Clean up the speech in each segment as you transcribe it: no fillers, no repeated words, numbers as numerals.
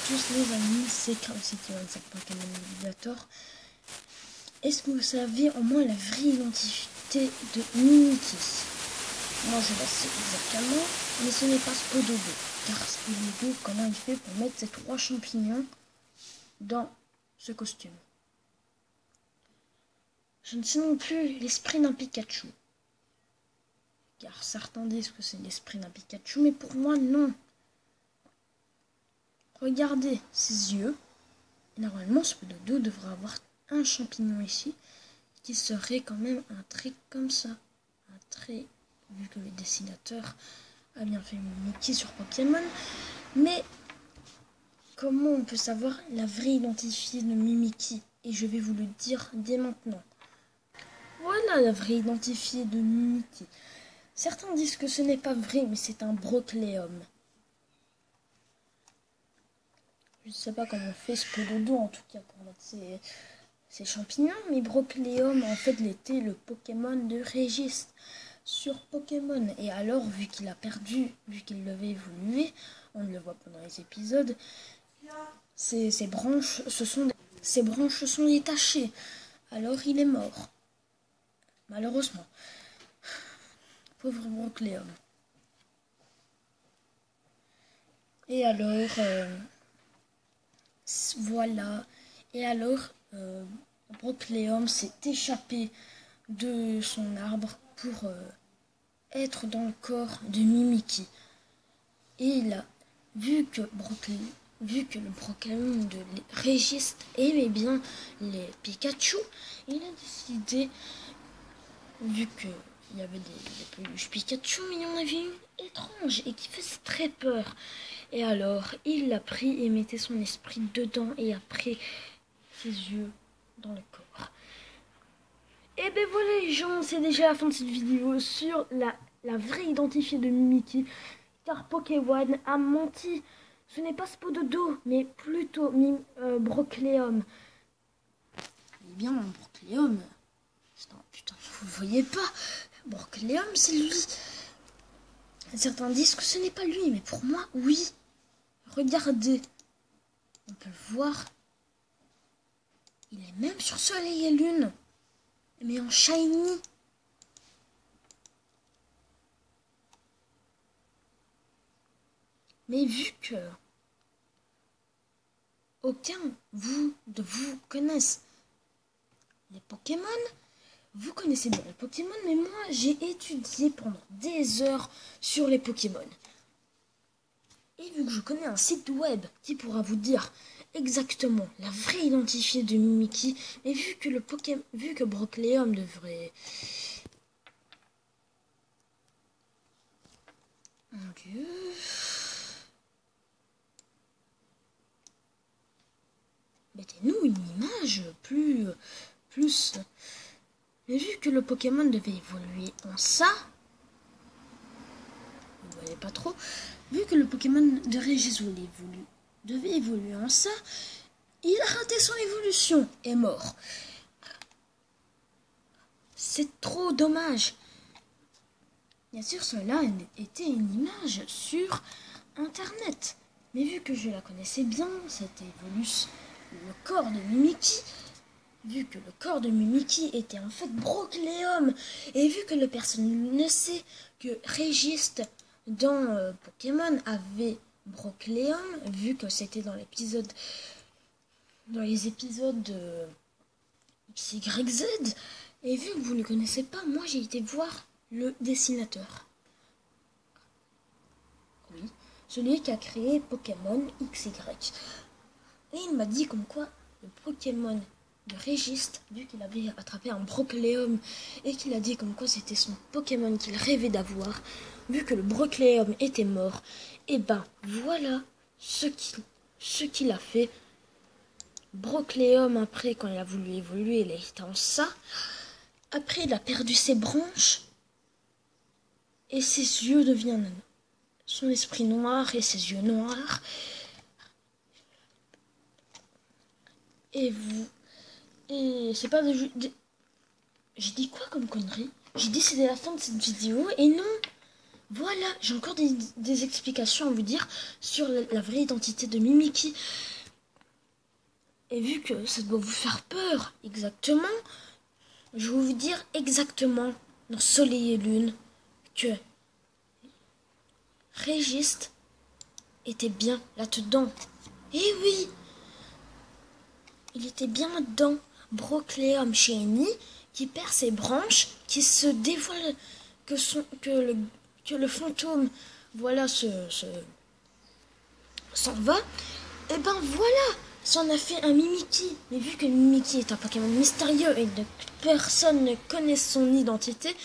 tous les amis, c'est Carl715 Pokémon Navigator. Est-ce que vous savez au moins la vraie identité de Mimikyu? Moi je la sais exactement, mais ce n'est pas Spododo. Car Spododo, comment il fait pour mettre ces 3 champignons dans ce costume? Je ne sais non plus l'esprit d'un Pikachu. Car certains disent que c'est l'esprit d'un Pikachu, mais pour moi non. Regardez ses yeux. Normalement, Spododo devrait avoir un champignon ici, qui serait quand même un trait comme ça. Un trait, vu que le dessinateur a bien fait Mimikyu sur Pokémon. Mais comment on peut savoir la vraie identité de Mimikyu? Et je vais vous le dire dès maintenant. Voilà la vraie identité de Mimikyu. Certains disent que ce n'est pas vrai, mais c'est un Brocléum. Je ne sais pas comment on fait Spododo en tout cas pour mettre ces champignons, mais Brocléum en fait il était le Pokémon de Régis sur Pokémon. Et alors vu qu'il a perdu, vu qu'il devait évoluer, on le voit pendant les épisodes, ses branches sont détachées. Alors il est mort. Malheureusement. Pauvre Brocléum. Et alors voilà. Et alors Brocléum s'est échappé de son arbre pour être dans le corps de Mimikyu. Et il a vu que le Brocléum de Régis aimait bien les Pikachu, il a décidé, vu qu'il y avait des peluches Pikachu, mais il y en avait une étrange et qui faisait très peur. Et alors, il l'a pris et mettait son esprit dedans et après ses yeux dans le corps. Et ben voilà les gens, c'est déjà la fin de cette vidéo sur la vraie identité de Mimikyu. Car Pokémon a menti. Ce n'est pas Spododo, mais plutôt Brocléum. Eh bien, Brocléum. Putain, vous le voyez pas. Brocléum, c'est lui. Certains disent que ce n'est pas lui, mais pour moi, oui. Regardez. On peut le voir. Il est même sur Soleil et Lune. Mais en shiny. Mais vu que aucun de vous connaisse les Pokémon, vous connaissez bien les Pokémon, mais moi j'ai étudié pendant des heures sur les Pokémon. Et vu que je connais un site web qui pourra vous dire exactement la vraie identité de Mimikyu, et vu que Brocléum devrait... Mon Dieu... Mettez-nous une image plus... Mais vu que le Pokémon devait évoluer en ça... Vous ne voyez pas trop. Vu que le Pokémon de Régis devait évoluer en ça, il a raté son évolution et est mort. C'est trop dommage. Bien sûr, cela était une image sur Internet. Mais vu que je la connaissais bien, cette évolution, le corps de Mimikyu, vu que le corps de Mimikyu était en fait Brocléum, et vu que le personne ne sait que Régis dans Pokémon avait Brocléum, vu que c'était dans les épisodes de XYZ, et vu que vous ne connaissez pas, moi j'ai été voir le dessinateur. Oui, celui qui a créé Pokémon XY. Et il m'a dit comme quoi le Pokémon de Régis, vu qu'il avait attrapé un Brocléum et qu'il a dit comme quoi c'était son Pokémon qu'il rêvait d'avoir, vu que le Brocléum était mort, et ben voilà ce qu'il a fait. Brocléum, après, quand il a voulu évoluer, il était en ça. Après, il a perdu ses branches et ses yeux deviennent son esprit noir et ses yeux noirs. Et c'est pas de... J'ai dit quoi comme connerie? J'ai dit c'était la fin de cette vidéo et non. Voilà, j'ai encore des explications à vous dire sur la vraie identité de Mimiki. Et vu que ça doit vous faire peur, exactement, je vais vous dire exactement dans Soleil et Lune que Régis était bien là-dedans. Eh oui, il était bien là-dedans. Brocléum shiny qui perd ses branches, qui se dévoile que le fantôme, voilà, s'en va. Et ben voilà, ça en a fait un Mimiki. Mais vu que Mimiki est un Pokémon mystérieux et que personne ne connaît son identité,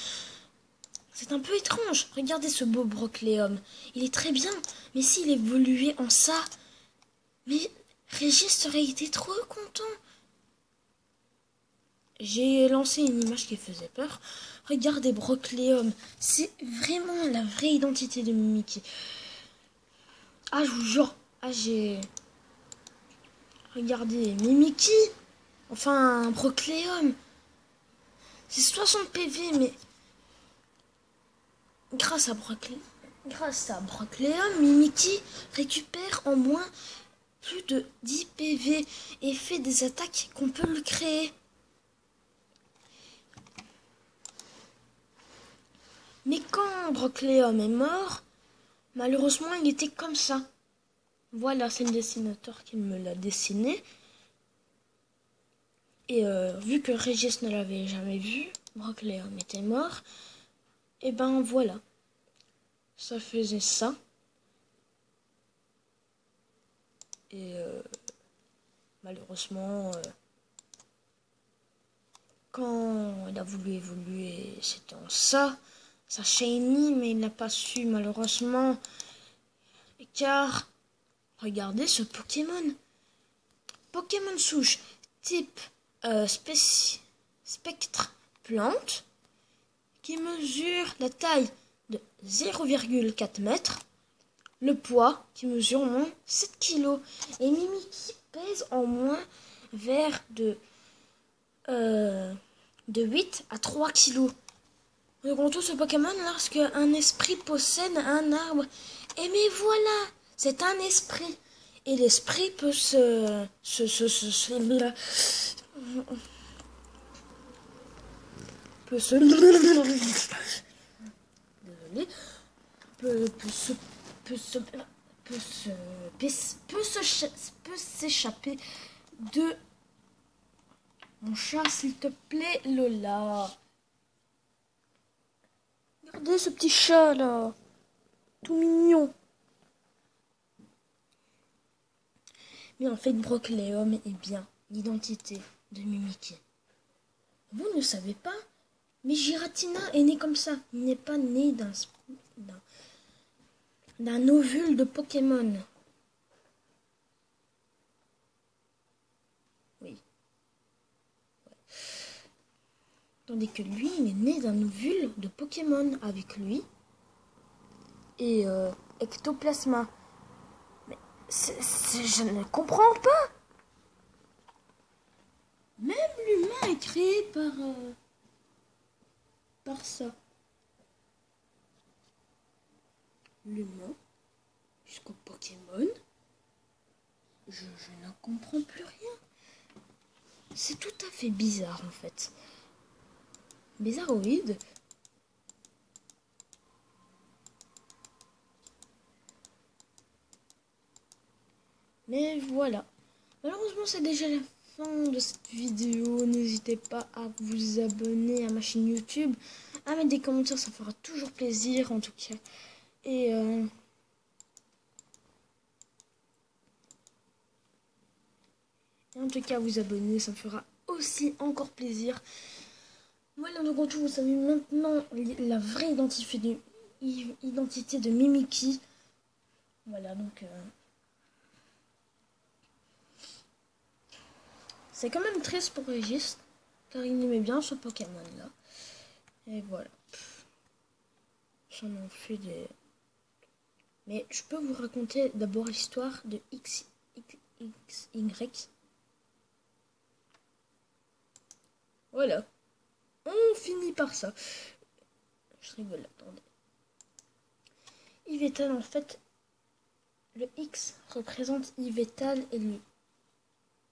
c'est un peu étrange. Regardez ce beau Brocléum. Il est très bien, mais s'il évoluait en ça, mais Régis aurait été trop content. J'ai lancé une image qui faisait peur. Regardez Brocléum. C'est vraiment la vraie identité de Mimiki. Ah, je vous jure. Ah, j'ai... Regardez, Mimiki. Enfin, Brocléum. C'est 60 PV, mais... Grâce à Brocléum, Mimiki récupère en moins plus de 10 PV et fait des attaques qu'on peut lui créer. Mais quand Brocléum est mort, malheureusement, il était comme ça. Voilà, c'est le dessinateur qui me l'a dessiné. Et vu que Régis ne l'avait jamais vu, Brocléum était mort, et ben voilà, ça faisait ça. Et malheureusement, quand il a voulu évoluer, c'était en ça shiny, mais il n'a pas su malheureusement, car regardez ce Pokémon. Pokémon souche type spectre plante qui mesure la taille de 0,4 mètres, le poids qui mesure au moins 7 kg et Mimiki pèse en moins vers de 8 à 3 kg. Donc tout ce Pokémon lorsque un esprit possède un arbre. Et mais voilà, c'est un esprit. Et l'esprit peut désolé, peut s'échapper de mon chat, s'il te plaît, Lola. Regardez ce petit chat là, tout mignon. Mais en fait, Brocléum est bien l'identité de Mimiki. Vous ne savez pas, mais Giratina est né comme ça. Il n'est pas né d'un ovule de Pokémon. Oui. Ouais. Tandis que lui, il est né d'un ovule de Pokémon avec lui. Et Ectoplasma. Mais je ne comprends pas. Même l'humain est créé par ça. L'humain, jusqu'au Pokémon, je ne comprends plus rien. C'est tout à fait bizarre en fait. Bizarroïde. Mais voilà. Malheureusement, c'est déjà la fin de cette vidéo. N'hésitez pas à vous abonner à ma chaîne YouTube, à mettre des commentaires, ça fera toujours plaisir en tout cas. Et en tout cas, vous abonner, ça me fera aussi encore plaisir. Voilà, donc en tout, vous savez maintenant la vraie identité de Mimiki. Voilà, donc... c'est quand même triste pour Régis, car il aimait bien ce Pokémon-là. Et voilà. J'en ai fait des... Mais je peux vous raconter d'abord l'histoire de XY. Voilà. On finit par ça. Je rigole, attendez. Yveltal, en fait, le X représente Yveltal et le...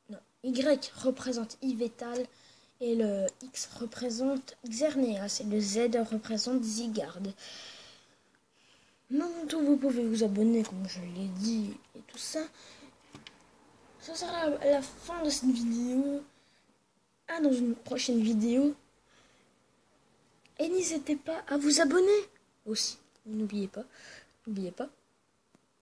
Non, Y représente Yveltal et le X représente Xerneas et le Z représente Zygarde. Maintenant, vous pouvez vous abonner, comme je l'ai dit, et tout ça. Ce sera la fin de cette vidéo. Dans une prochaine vidéo. Et n'hésitez pas à vous abonner aussi. N'oubliez pas.